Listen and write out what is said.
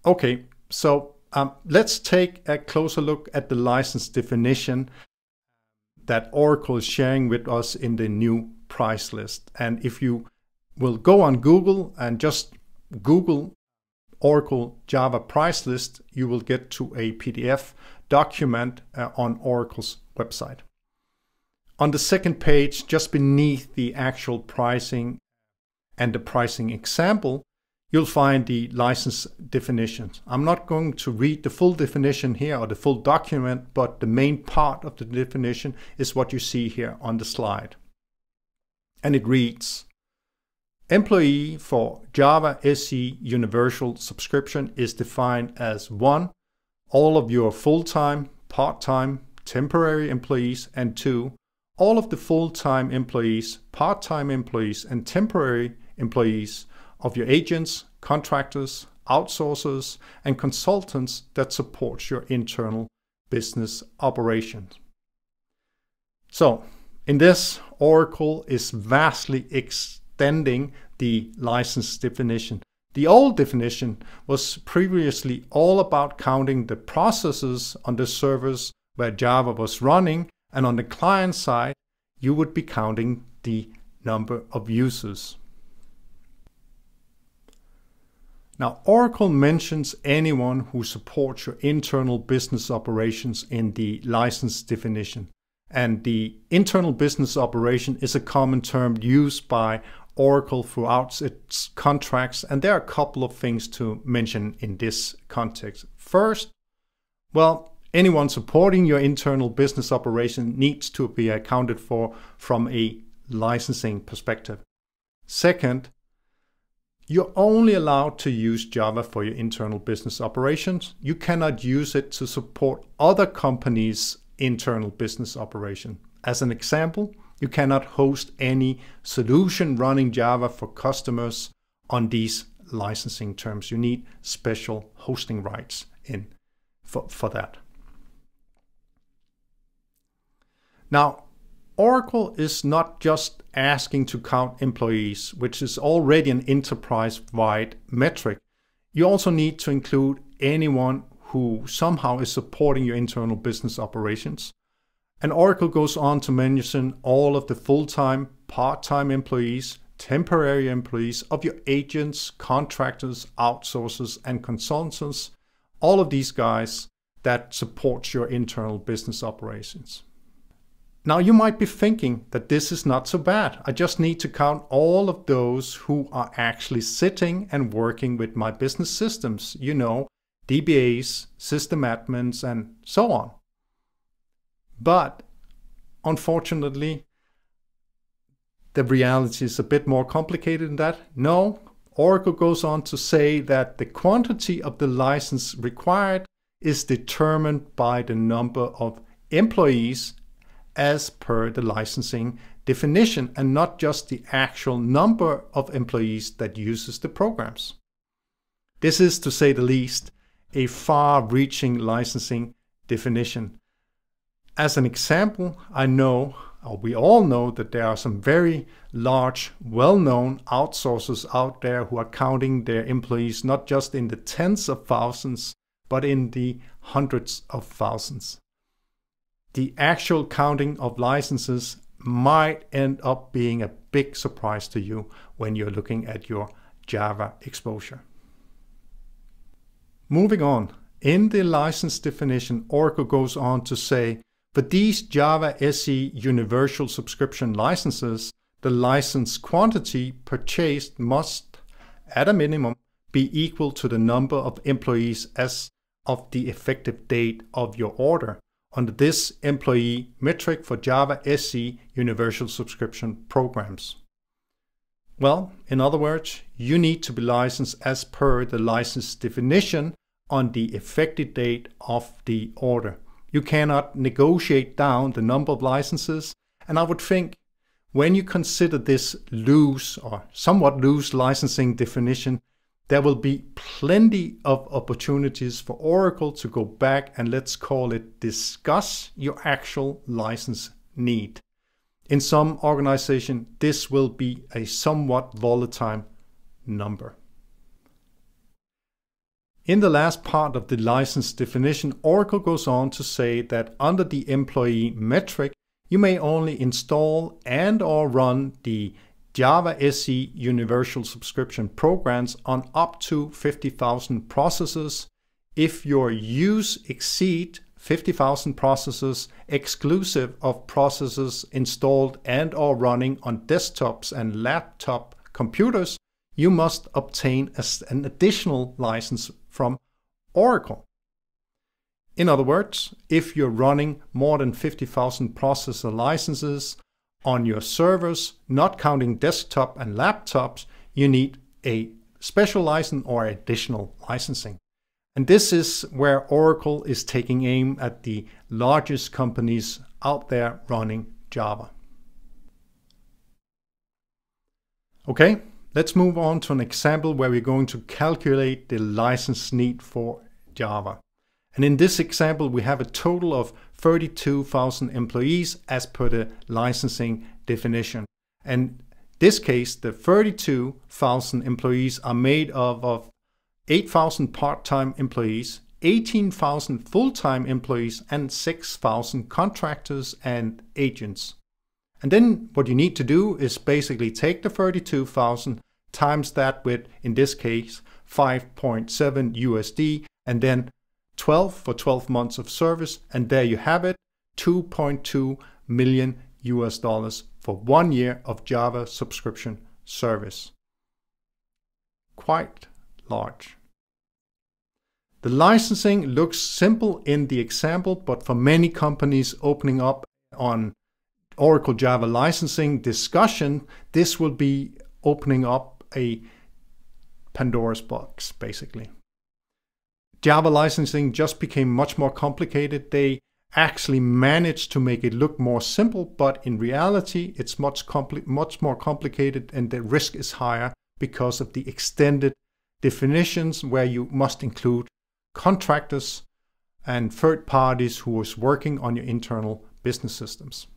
Okay, so let's take a closer look at the license definition that Oracle is sharing with us in the new price list. And if you will go on Google and just Google Oracle Java price list, you will get to a PDF document on Oracle's website. On the second page, just beneath the actual pricing and the pricing example, you'll find the license definitions. I'm not going to read the full definition here or the full document, but the main part of the definition is what you see here on the slide. And it reads, employee for Java SE Universal Subscription is defined as 1. All of your full-time, part-time, temporary employees, and 2. All of the full-time employees, part-time employees, and temporary employees of your agents, contractors, outsourcers, and consultants that support your internal business operations. So, in this, Oracle is vastly extending the license definition. The old definition was previously all about counting the processes on the servers where Java was running, and on the client side, you would be counting the number of users. Now, Oracle mentions anyone who supports your internal business operations in the license definition. And the internal business operation is a common term used by Oracle throughout its contracts. And there are a couple of things to mention in this context. First, well, anyone supporting your internal business operation needs to be accounted for from a licensing perspective. Second, you're only allowed to use Java for your internal business operations. You cannot use it to support other companies' internal business operation. As an example, you cannot host any solution running Java for customers on these licensing terms. You need special hosting rights for that. Now, Oracle is not just asking to count employees, which is already an enterprise-wide metric. You also need to include anyone who somehow is supporting your internal business operations. And Oracle goes on to mention all of the full-time, part-time employees, temporary employees of your agents, contractors, outsourcers, and consultants, all of these guys that support your internal business operations. Now you might be thinking that this is not so bad. I just need to count all of those who are actually sitting and working with my business systems, you know, DBAs, system admins, and so on. But unfortunately, the reality is a bit more complicated than that. No, Oracle goes on to say that the quantity of the license required is determined by the number of employees as per the licensing definition, and not just the actual number of employees that uses the programs. This is, to say the least, a far-reaching licensing definition. As an example, I know, or we all know, that there are some very large, well-known outsourcers out there who are counting their employees not just in the tens of thousands, but in the hundreds of thousands. The actual counting of licenses might end up being a big surprise to you when you're looking at your Java exposure. Moving on, in the license definition, Oracle goes on to say, for these Java SE Universal Subscription licenses, the license quantity purchased must, at a minimum, be equal to the number of employees as of the effective date of your order, under this employee metric for Java SE Universal Subscription programs. Well, in other words, you need to be licensed as per the license definition on the effective date of the order. You cannot negotiate down the number of licenses, and I would think when you consider this loose or somewhat loose licensing definition, there will be plenty of opportunities for Oracle to go back and, let's call it, discuss your actual license need. In some organization, this will be a somewhat volatile number. In the last part of the license definition, Oracle goes on to say that under the employee metric, you may only install and/or run the Java SE Universal Subscription programs on up to 50,000 processes if your use exceed 50,000 processes exclusive of processes installed and/or running on desktops and laptop computers. You must obtain an additional license from Oracle. In other words, if you're running more than 50,000 processor licenses on your servers, not counting desktop and laptops, you need a special license or additional licensing. And this is where Oracle is taking aim at the largest companies out there running Java. Okay, let's move on to an example where we're going to calculate the license need for Java. And in this example, we have a total of 32,000 employees as per the licensing definition. And in this case, the 32,000 employees are made of 8,000 part-time employees, 18,000 full-time employees, and 6,000 contractors and agents. And then what you need to do is basically take the 32,000 times that with, in this case, 5.7 USD, and then 12 for 12 months of service, and there you have it, $2.2 million for 1 year of Java subscription service. Quite large. The licensing looks simple in the example, but for many companies opening up on Oracle Java licensing discussion, this will be opening up a Pandora's box, basically. Java licensing just became much more complicated. They actually managed to make it look more simple, but in reality, it's much more complicated, and the risk is higher because of the extended definitions where you must include contractors and third parties who is working on your internal business systems.